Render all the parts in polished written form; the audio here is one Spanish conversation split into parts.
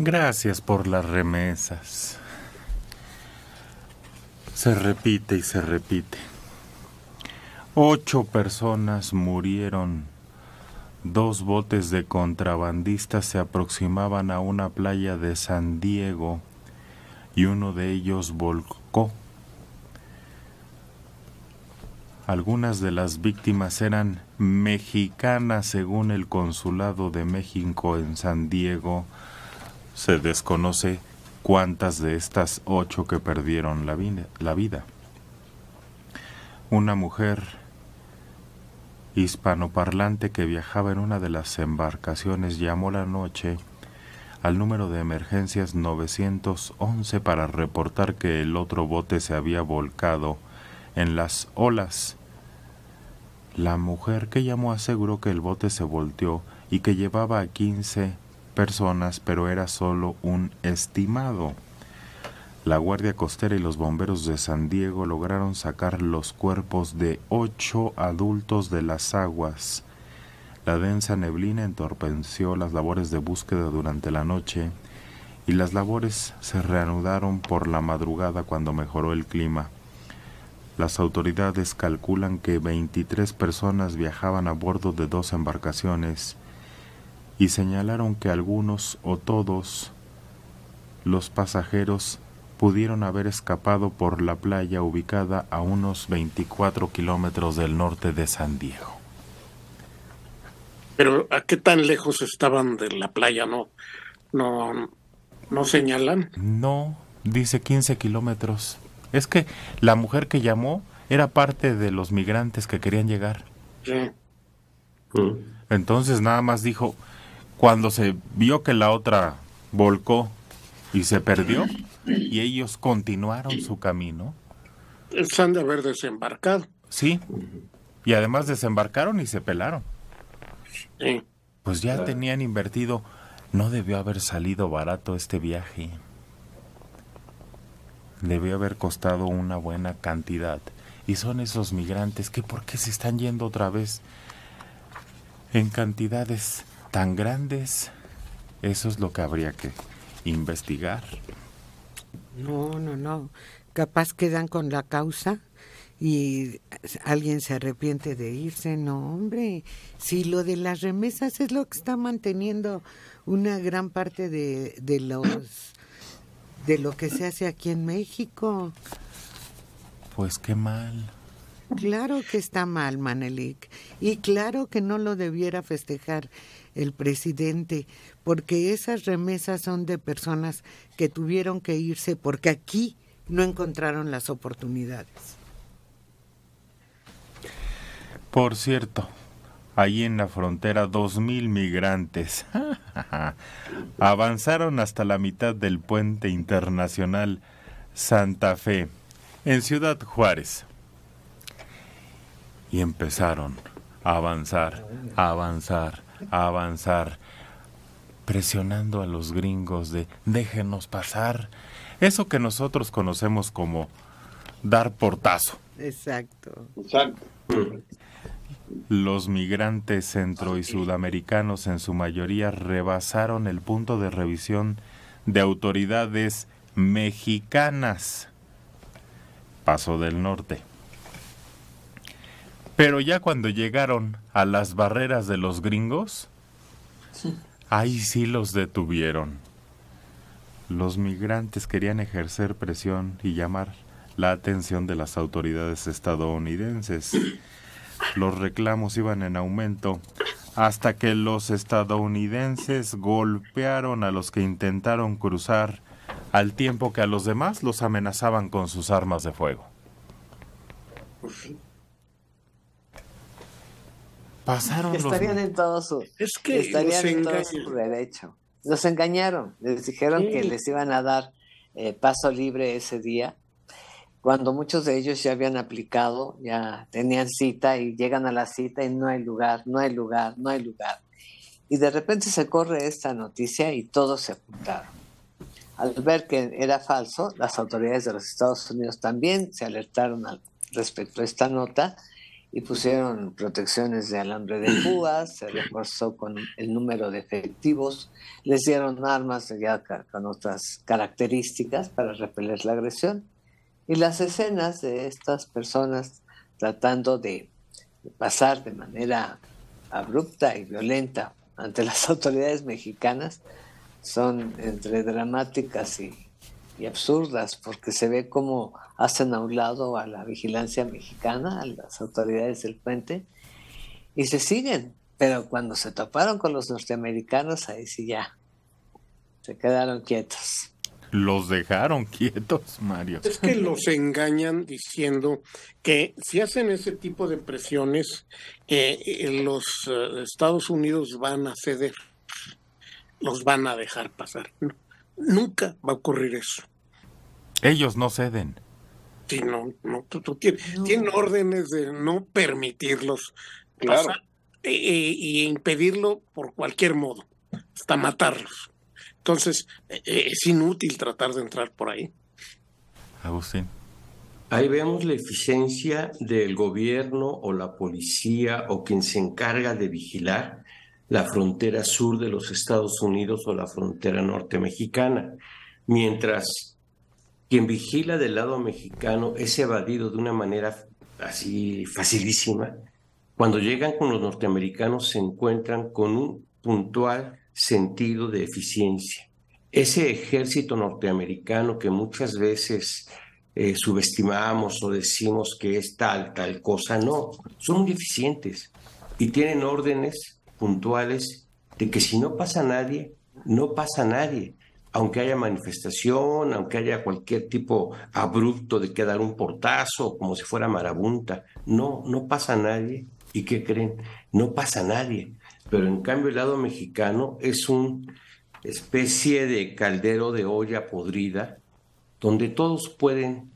Gracias por las remesas. Se repite y se repite. 8 personas murieron. 2 botes de contrabandistas se aproximaban a una playa de San Diego y uno de ellos volcó. Algunas de las víctimas eran mexicanas, según el Consulado de México en San Diego. Se desconoce cuántas de estas 8 que perdieron la vida. Una mujer hispanoparlante que viajaba en una de las embarcaciones llamó la noche al número de emergencias 911 para reportar que el otro bote se había volcado en las olas. La mujer que llamó aseguró que el bote se volteó y que llevaba a 15 personas, pero era solo un estimado. La Guardia Costera y los bomberos de San Diego lograron sacar los cuerpos de 8 adultos de las aguas. La densa neblina entorpeció las labores de búsqueda durante la noche y las labores se reanudaron por la madrugada cuando mejoró el clima. Las autoridades calculan que 23 personas viajaban a bordo de 2 embarcaciones y señalaron que algunos o todos los pasajeros pudieron haber escapado por la playa ubicada a unos 24 kilómetros del norte de San Diego. Pero ¿a qué tan lejos estaban de la playa? ¿No señalan? No, dice 15 kilómetros. Es que la mujer que llamó era parte de los migrantes que querían llegar. Sí. Entonces nada más dijo, cuando se vio que la otra volcó y se perdió, y ellos continuaron su camino. Se han de haber desembarcado. Sí, y además desembarcaron y se pelaron. Sí. Pues ya tenían invertido. No debió haber salido barato este viaje. Debió haber costado una buena cantidad. Y son esos migrantes que ¿por qué se están yendo otra vez en cantidades tan grandes? Eso es lo que habría que investigar. No. Capaz quedan con la causa y alguien se arrepiente de irse. No, hombre. Si lo de las remesas es lo que está manteniendo una gran parte de lo que se hace aquí en México. Pues qué mal. Claro que está mal, Manelik. Y claro que no lo debiera festejar el presidente, porque esas remesas son de personas que tuvieron que irse porque aquí no encontraron las oportunidades. Por cierto, ahí en la frontera 2,000 migrantes avanzaron hasta la mitad del puente internacional Santa Fe, en Ciudad Juárez. Y empezaron a avanzar, presionando a los gringos de déjenos pasar. Eso que nosotros conocemos como dar portazo. Exacto. Los migrantes centro y sudamericanos en su mayoría rebasaron el punto de revisión de autoridades mexicanas. Paso del Norte. Pero ya cuando llegaron a las barreras de los gringos, ahí sí los detuvieron. Los migrantes querían ejercer presión y llamar la atención de las autoridades estadounidenses. Los reclamos iban en aumento hasta que los estadounidenses golpearon a los que intentaron cruzar, al tiempo que a los demás los amenazaban con sus armas de fuego. Pasaron estarían en todo su derecho. Los engañaron, les dijeron que les iban a dar paso libre ese día, cuando muchos de ellos ya habían aplicado, ya tenían cita y llegan a la cita y no hay lugar. Y de repente se corre esta noticia y todos se apuntaron. Al ver que era falso, las autoridades de los Estados Unidos también se alertaron respecto a esta nota y pusieron protecciones de alambre de púas, se reforzó con el número de efectivos, les dieron armas ya con otras características para repeler la agresión. Y las escenas de estas personas tratando de pasar de manera abrupta y violenta ante las autoridades mexicanas son entre dramáticas y absurdas, porque se ve cómo hacen a un lado a la vigilancia mexicana, a las autoridades del puente, y se siguen. Pero cuando se toparon con los norteamericanos, ahí sí ya se quedaron quietos. Los dejaron quietos, Mario. Es que los engañan diciendo que si hacen ese tipo de presiones, los Estados Unidos van a ceder, los van a dejar pasar. Nunca va a ocurrir eso. Ellos no ceden. Sí, tú tienen órdenes de no permitirlos pasar y impedirlo por cualquier modo, hasta matarlos. Entonces, es inútil tratar de entrar por ahí. Agustín. Ahí vemos la eficiencia del gobierno o la policía o quien se encarga de vigilar la frontera sur de los Estados Unidos o la frontera norte mexicana. Mientras quien vigila del lado mexicano es evadido de una manera así facilísima, cuando llegan con los norteamericanos se encuentran con un puntual sentido de eficiencia. Ese ejército norteamericano que muchas veces subestimamos o decimos que es tal cosa, no, son muy eficientes y tienen órdenes puntuales de que si no pasa nadie, no pasa nadie, aunque haya manifestación, aunque haya cualquier tipo abrupto de que dar un portazo, como si fuera marabunta, no pasa nadie. ¿Y qué creen? No pasa nadie. Pero en cambio el lado mexicano es una especie de caldero de olla podrida donde todos pueden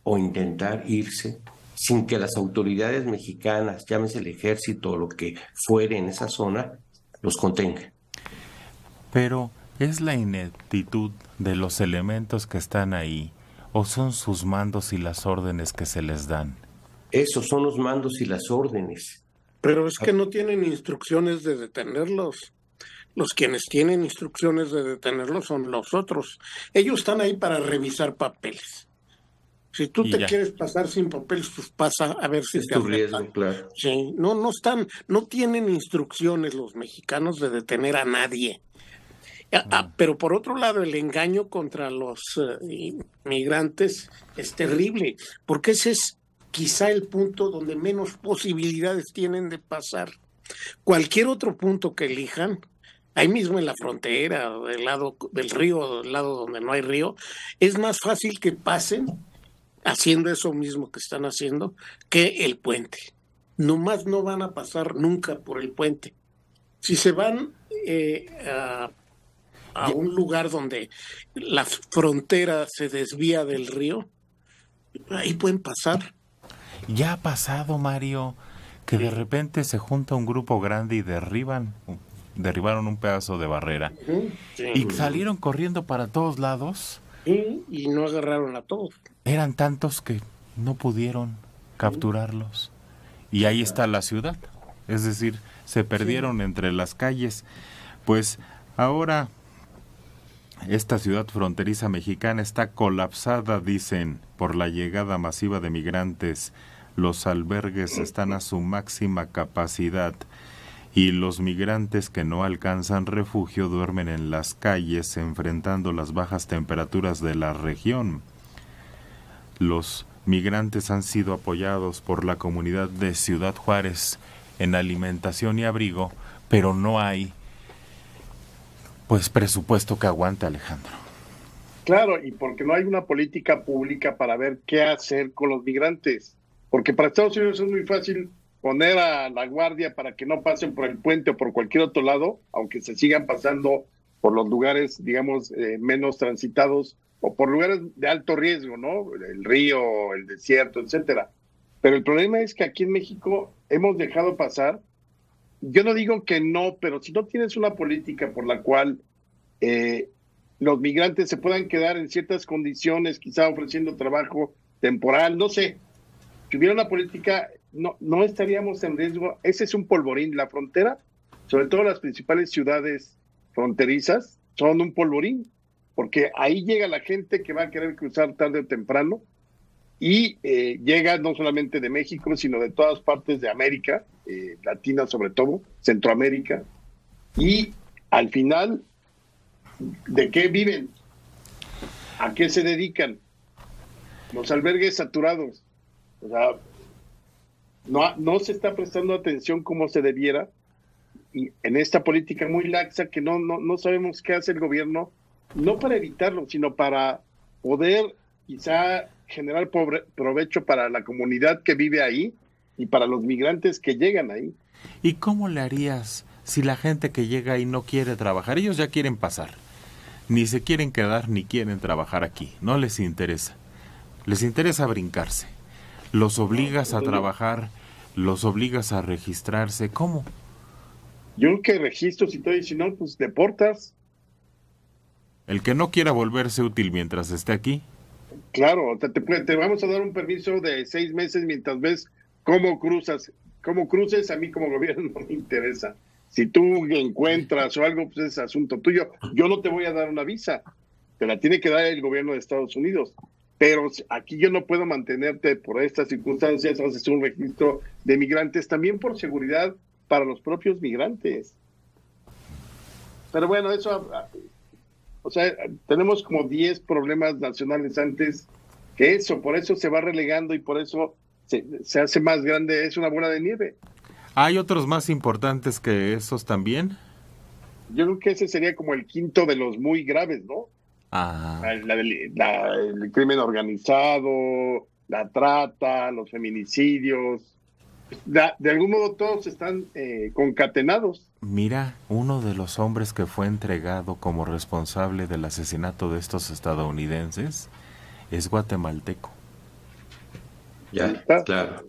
o intentar irse sin que las autoridades mexicanas, llámese el ejército o lo que fuere en esa zona, los contengan. Pero ¿es la ineptitud de los elementos que están ahí o son sus mandos y las órdenes que se les dan? Esos son los mandos y las órdenes. Pero es que no tienen instrucciones de detenerlos. Los quienes tienen instrucciones de detenerlos son los otros. Ellos están ahí para revisar papeles. Si tú te quieres pasar sin papeles, pues pasa a ver si es te tu aceptan. riesgo, claro. Sí, no tienen instrucciones los mexicanos de detener a nadie. Pero por otro lado, el engaño contra los inmigrantes es terrible, porque ese es quizá el punto donde menos posibilidades tienen de pasar. Cualquier otro punto que elijan, ahí mismo en la frontera, del lado del río, del lado donde no hay río, es más fácil que pasen haciendo eso mismo que están haciendo que el puente. Nomás no van a pasar nunca por el puente. Si se van a un lugar donde la frontera se desvía del río, ahí pueden pasar. Ya ha pasado, Mario, que de repente se junta un grupo grande y derribaron un pedazo de barrera. Sí. Y salieron corriendo para todos lados. Sí, y no agarraron a todos. Eran tantos que no pudieron capturarlos. Y ahí está la ciudad. Es decir, se perdieron entre las calles. Pues ahora esta ciudad fronteriza mexicana está colapsada, dicen, por la llegada masiva de migrantes. Los albergues están a su máxima capacidad y los migrantes que no alcanzan refugio duermen en las calles enfrentando las bajas temperaturas de la región. Los migrantes han sido apoyados por la comunidad de Ciudad Juárez en alimentación y abrigo, pero no hay presupuesto que aguante, Alejandro. Claro, y porque no hay una política pública para ver qué hacer con los migrantes. Porque para Estados Unidos es muy fácil poner a la guardia para que no pasen por el puente o por cualquier otro lado, aunque se sigan pasando por los lugares, digamos, menos transitados o por lugares de alto riesgo, ¿no? El río, el desierto, etcétera. Pero el problema es que aquí en México hemos dejado pasar. Yo no digo que no, pero si no tienes una política por la cual los migrantes se puedan quedar en ciertas condiciones, quizá ofreciendo trabajo temporal, no sé, que hubiera una política no estaríamos en riesgo. Ese es un polvorín. La frontera, sobre todo las principales ciudades fronterizas, son un polvorín, porque ahí llega la gente que va a querer cruzar tarde o temprano, y llega no solamente de México, sino de todas partes de América, Latina sobre todo, Centroamérica, y al final, ¿de qué viven? ¿A qué se dedican? Los albergues saturados. O sea, no se está prestando atención como se debiera, y en esta política muy laxa que no sabemos qué hace el gobierno, no para evitarlo, sino para poder quizá generar provecho para la comunidad que vive ahí y para los migrantes que llegan ahí. ¿Y cómo le harías si la gente que llega ahí no quiere trabajar? Ellos ya quieren pasar, ni se quieren quedar ni quieren trabajar aquí, no les interesa. Les interesa brincarse. Los obligas a trabajar, los obligas a registrarse. ¿Cómo? Yo creo que registros y todo, y si no, pues deportas. El que no quiera volverse útil mientras esté aquí. Claro, te vamos a dar un permiso de 6 meses mientras ves cómo cruzas. Cómo cruces, a mí como gobierno no me interesa. Si tú encuentras o algo, pues es asunto tuyo. Yo no te voy a dar una visa. Te la tiene que dar el gobierno de Estados Unidos. Pero aquí yo no puedo mantenerte por estas circunstancias. Haces un registro de migrantes también por seguridad para los propios migrantes. Pero bueno, eso, o sea, tenemos como 10 problemas nacionales antes que eso. Por eso se va relegando y por eso se hace más grande. Es una bola de nieve. ¿Hay otros más importantes que esos también? Yo creo que ese sería como el quinto de los muy graves, ¿no? Ah. El crimen organizado, la trata, los feminicidios. De algún modo todos están concatenados. Mira, uno de los hombres que fue entregado como responsable del asesinato de estos estadounidenses es guatemalteco. Ya, claro.